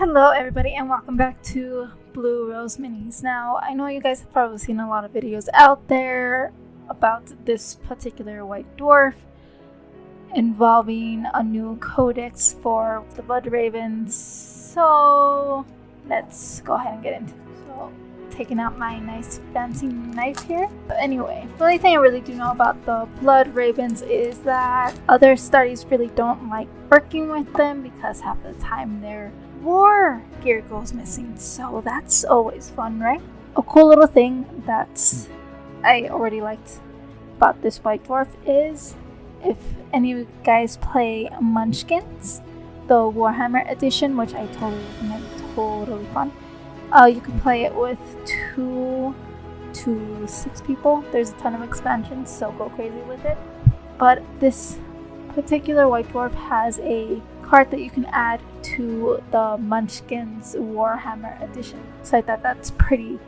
Hello everybody and welcome back to Blue Rose Minis. Now, I know you guys have probably seen a lot of videos out there about this particular white dwarf involving a new codex for the Blood Ravens. So, let's go ahead and get into it. So, taking out my nice fancy knife here. But anyway, the only thing I really do know about the Blood Ravens is that other studies really don't like working with them because half the time they're war gear goes missing, so that's always fun, right? A cool little thing that I already liked about this white dwarf is if any of you guys play Munchkins, the Warhammer edition, which I totally recommend, totally fun. You can play it with 2 to 6 people. There's a ton of expansions, so go crazy with it. But this particular white dwarf has a card that you can add to the Munchkins Warhammer edition. So I thought that's pretty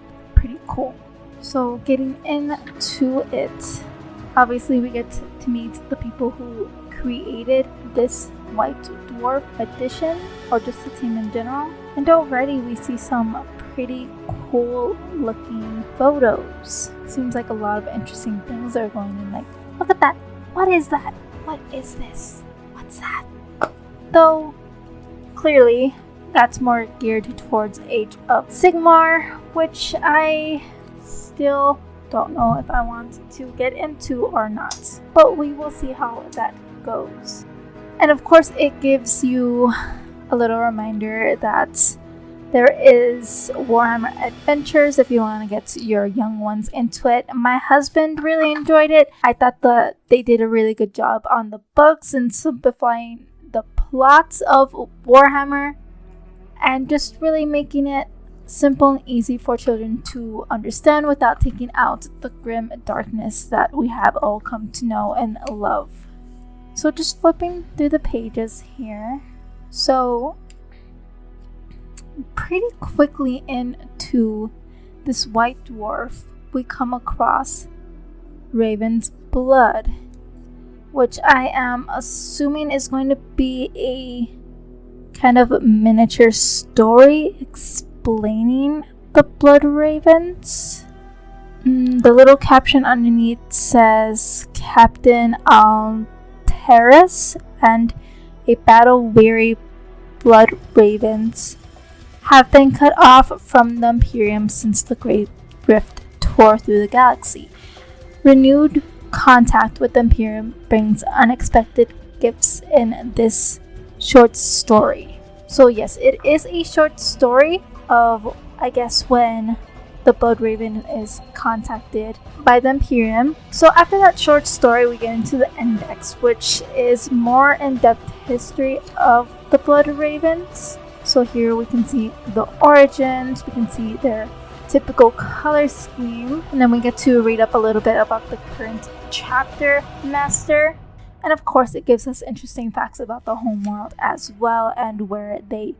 cool. So getting into it, obviously we get to meet the people who created this white dwarf edition, or just the team in general. And already we see some pretty cool looking photos. Seems like a lot of interesting things are going in, like, look at that! What is that? What is this? What's that? Though, clearly, that's more geared towards Age of Sigmar, which I still don't know if I want to get into or not. But we will see how that goes. And of course, it gives you a little reminder that there is Warhammer Adventures if you want to get your young ones into it. My husband really enjoyed it. I thought that they did a really good job on the books and simplifying the plots of Warhammer and just really making it simple and easy for children to understand without taking out the grim darkness that we have all come to know and love. So just flipping through the pages here. So pretty quickly into this white dwarf, we come across Raven's Blood, which I am assuming is going to be a kind of miniature story explaining the Blood Ravens. The little caption underneath says Captain Alteris and a battle-weary Blood Ravens have been cut off from the Imperium since the Great Rift tore through the galaxy. Renewed contact with the Imperium brings unexpected gifts in this short story. So yes, it is a short story of, I guess, when the Blood Raven is contacted by the Imperium. So after that short story, we get into the index, which is more in-depth history of the Blood Ravens. So here we can see the origins, we can see their typical color scheme, and then we get to read up a little bit about the current chapter master. And of course, it gives us interesting facts about the homeworld as well, and where they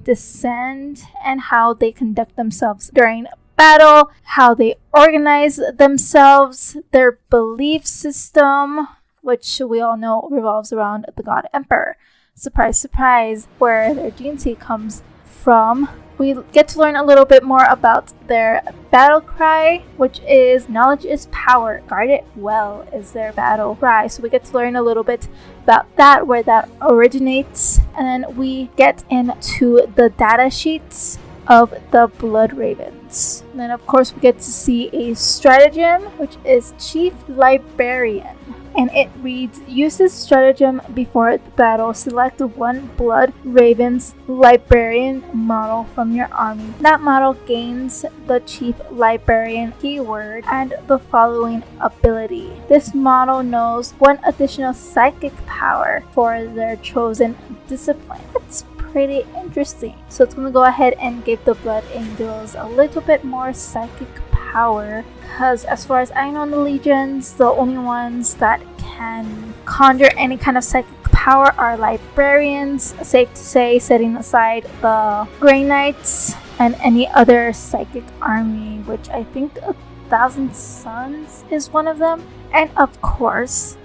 descend and how they conduct themselves during battle, how they organize themselves, their belief system, which we all know revolves around the God Emperor. Surprise, surprise, where their gene seed comes from. We get to learn a little bit more about their battle cry, which is knowledge is power, guard it well is their battle cry. So we get to learn a little bit about that, where that originates. And then we get into the data sheets of the Blood Ravens. And then of course we get to see a stratagem, which is Chief Librarian. And it reads, use this stratagem before the battle. Select one Blood Ravens Librarian model from your army. That model gains the Chief Librarian keyword and the following ability. This model knows 1 additional psychic power for their chosen discipline. That's pretty interesting. So it's going to go ahead and give the Blood Angels a little bit more psychic power, because as far as I know in the Legions, the only ones that can conjure any kind of psychic power are librarians. Safe to say, setting aside the Grey Knights and any other psychic army, which I think 1,000 Suns is one of them. And of course,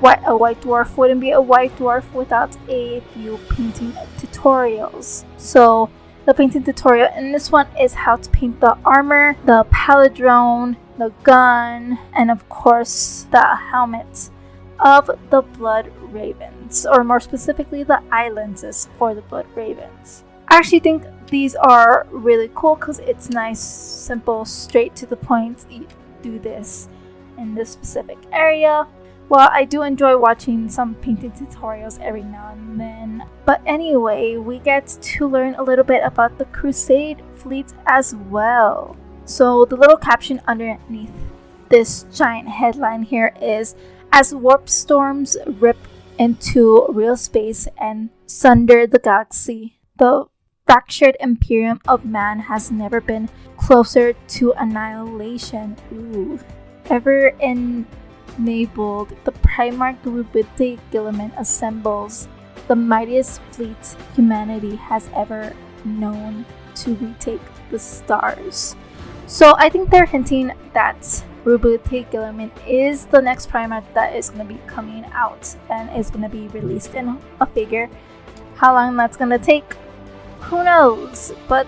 a white dwarf wouldn't be a white dwarf without a few painting tutorials. So the painting tutorial in this one is how to paint the armor, the paladrone, the gun, and of course the helmet of the Blood Ravens, or more specifically the eye lenses for the Blood Ravens. I actually think these are really cool because it's nice, simple, straight to the point. You do this in this specific area. Well, I do enjoy watching some painting tutorials every now and then. But anyway, we get to learn a little bit about the Crusade fleet as well. So the little caption underneath this giant headline here is, as warp storms rip into real space and sunder the galaxy, the fractured imperium of man has never been closer to annihilation. Ooh. Ever enabled, the Primarch Rubite Guilliman assembles the mightiest fleet humanity has ever known to retake the stars. So I think they're hinting that Rubite Guilliman is the next Primarch that is going to be coming out and is going to be released in a figure. How long that's going to take, who knows? But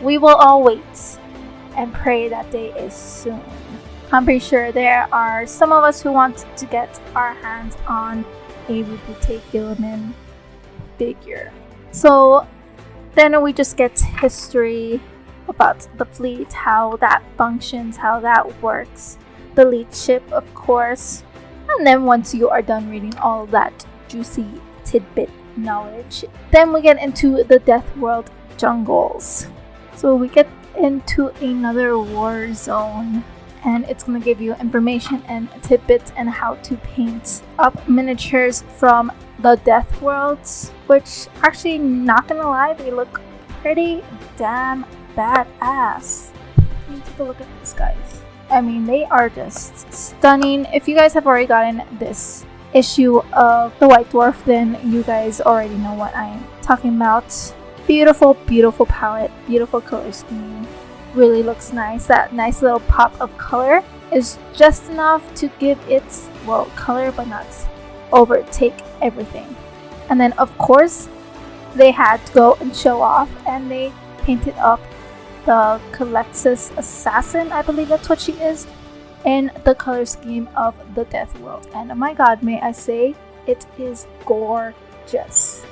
we will all wait and pray that day is soon. I'm pretty sure there are some of us who want to get our hands on a Rubite Guilliman figure. So then we just get history about the fleet, how that functions, how that works, the leadership, of course. And then once you are done reading all of that juicy tidbit knowledge, then we get into the Deathworld jungles. So we get into another war zone, and it's going to give you information and tidbits and how to paint up miniatures from the Deathworlds, which actually, not gonna lie, they look pretty damn badass. Let me take a look at these guys. I mean, they are just stunning. If you guys have already gotten this issue of the White Dwarf, then you guys already know what I'm talking about. Beautiful, beautiful palette, beautiful color scheme. Really looks nice. That nice little pop of color is just enough to give it, well, color, but not overtake everything. And then, of course, they had to go and show off, and they painted up the Calexis Assassin, I believe that's what she is, in the color scheme of the Deathworld. And oh my god, may I say, it is gorgeous.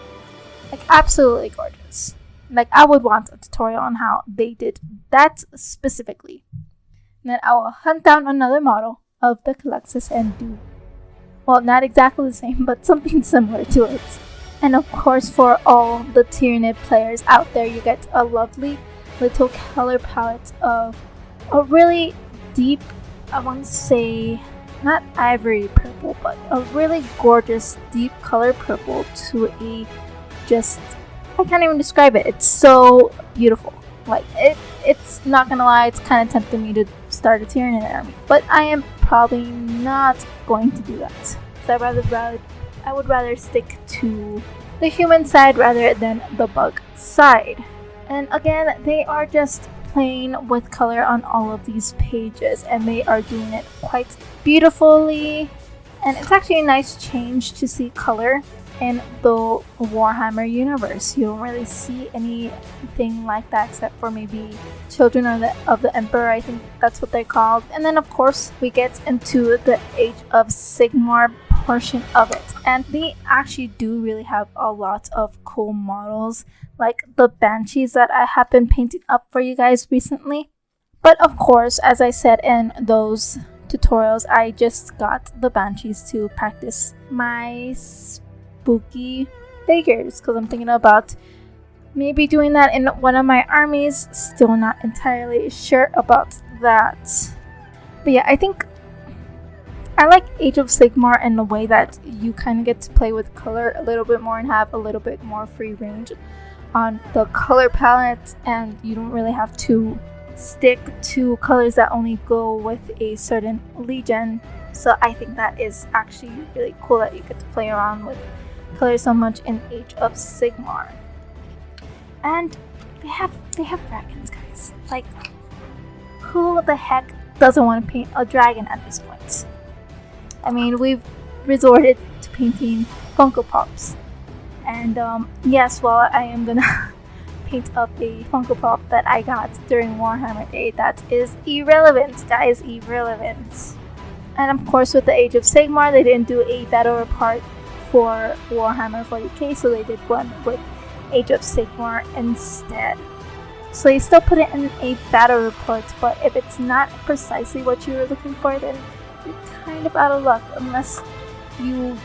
Like, absolutely gorgeous. Like, I would want a tutorial on how they did that specifically. And then I will hunt down another model of the Calexis and do, well, not exactly the same, but something similar to it. And of course, for all the Tyranid players out there, you get a lovely little color palette of a really deep, I want to say, not ivory purple, but a really gorgeous deep color purple to a just, I can't even describe it. It's so beautiful. Like, it's not gonna lie, it's kind of tempting me to start a Tyranid army, but I am probably not going to do that. So I would rather stick to the human side rather than the bug side. And again, they are just playing with color on all of these pages, and they are doing it quite beautifully. And it's actually a nice change to see color in the Warhammer universe. You don't really see anything like that except for maybe Children of the Emperor, I think that's what they're called. And then of course we get into the Age of Sigmar portion of it, and they actually do really have a lot of cool models, like the Banshees that I have been painting up for you guys recently. But of course, as I said in those tutorials, I just got the Banshees to practice my spooky figures, because I'm thinking about maybe doing that in one of my armies. Still not entirely sure about that. But yeah, I think I like Age of Sigmar in the way that you kind of get to play with color a little bit more and have a little bit more free range on the color palette, and you don't really have to stick to colors that only go with a certain legion. So I think that is actually really cool that you get to play around with colors so much in Age of Sigmar. And they have dragons, guys. Like, who the heck doesn't want to paint a dragon at this point? I mean, we've resorted to painting Funko Pops. And yes, well, I am gonna paint up a Funko Pop that I got during Warhammer Day. That is irrelevant, guys, irrelevant. And of course, with the Age of Sigmar, they didn't do a battle report for Warhammer 40k, so they did one with Age of Sigmar instead. So you still put it in a battle report, but if it's not precisely what you were looking for, then you're kind of out of luck unless you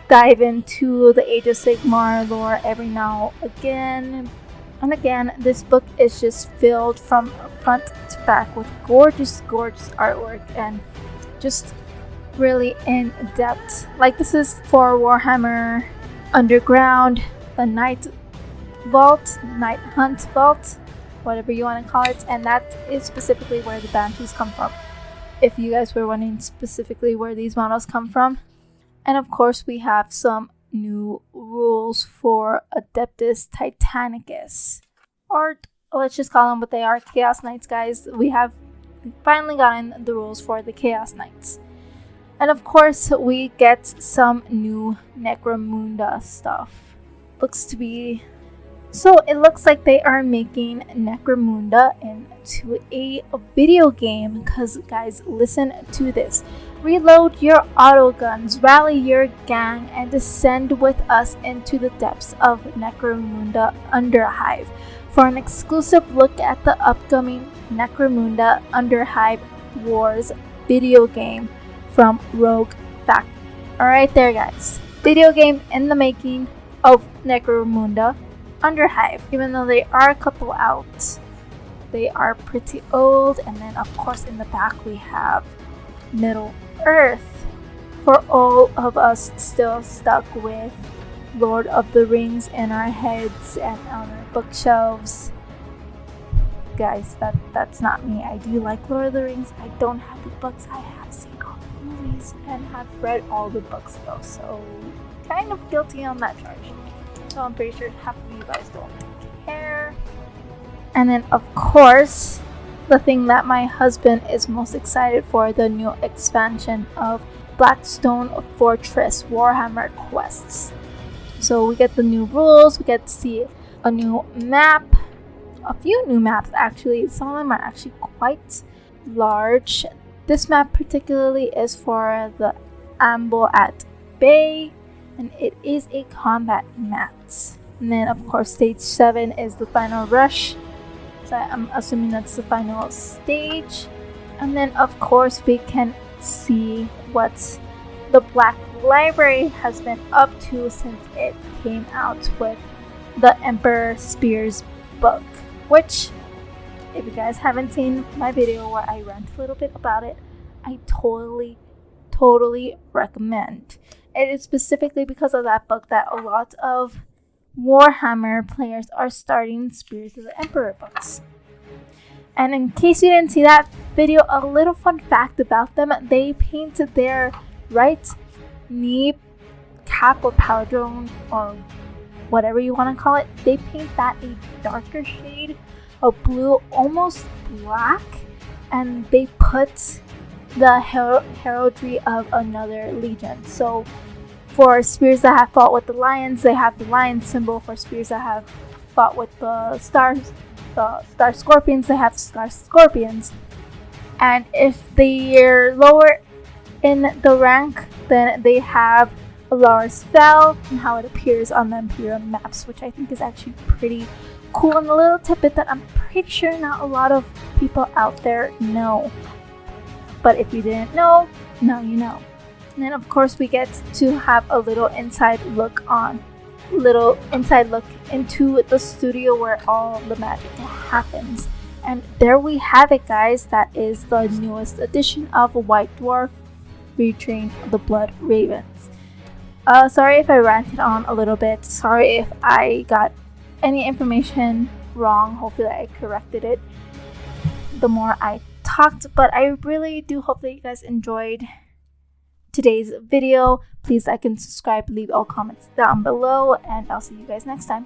dive into the Age of Sigmar lore every now again and again. This book is just filled from front to back with gorgeous artwork and just really in depth. Like, this is for Warhammer Underground, the Night Hunt Vault, whatever you want to call it, and that is specifically where the Banshees come from, if you guys were wondering specifically where these models come from. And of course, we have some new rules for Adeptus Titanicus, or let's just call them what they are, Chaos Knights, guys. We have finally gotten the rules for the Chaos Knights. And of course, we get some new Necromunda stuff. So it looks like they are making Necromunda into a video game, because guys, listen to this. Reload your autoguns, rally your gang, and descend with us into the depths of Necromunda Underhive for an exclusive look at the upcoming Necromunda Underhive Wars video game from Rogue Factory. Alright there, guys. Video game in the making of Necromunda Underhive. Even though they are a couple out, they are pretty old. And then of course in the back we have Middle Earth for all of us still stuck with Lord of the Rings in our heads and on our bookshelves. Guys, that's not me. I do like Lord of the Rings. I don't have the books. I have seen all the movies and have read all the books though, so kind of guilty on that charge. So I'm pretty sure half of you guys don't care. And then of course, the thing that my husband is most excited for, the new expansion of Blackstone of Fortress Warhammer Quests. So we get the new rules, we get to see a new map, a few new maps actually. Some of them are actually quite large. This map particularly is for the Amble at Bay, and it is a combat map. And then of course stage 7 is the final rush, so I'm assuming that's the final stage. And then of course we can see what the Black Library has been up to since it came out with the Emperor Spears book, which, if you guys haven't seen my video where I rant a little bit about it, I totally recommend. It is specifically because of that book that a lot of Warhammer players are starting Spears of the Emperor books. And in case you didn't see that video, a little fun fact about them: they painted their right knee cap or paladron or whatever you want to call it, they paint that a darker shade of blue, almost black, and they put the heraldry of another legion. So for spears that have fought with the lions, they have the lion symbol. For spears that have fought with the star scorpions, they have star scorpions. And if they're lower in the rank, then they have Alar's Spell and how it appears on the Imperial maps, which I think is actually pretty cool, and a little tidbit that I'm pretty sure not a lot of people out there know. But if you didn't know, now you know. And then of course we get to have a little inside look into the studio where all the magic happens. And there we have it, guys. That is the newest edition of White Dwarf featuring the Blood Ravens. Sorry if I ranted on a little bit. Sorry if I got any information wrong. Hopefully I corrected it the more I talked. But I really do hope that you guys enjoyed today's video. Please like and subscribe, leave all comments down below, and I'll see you guys next time.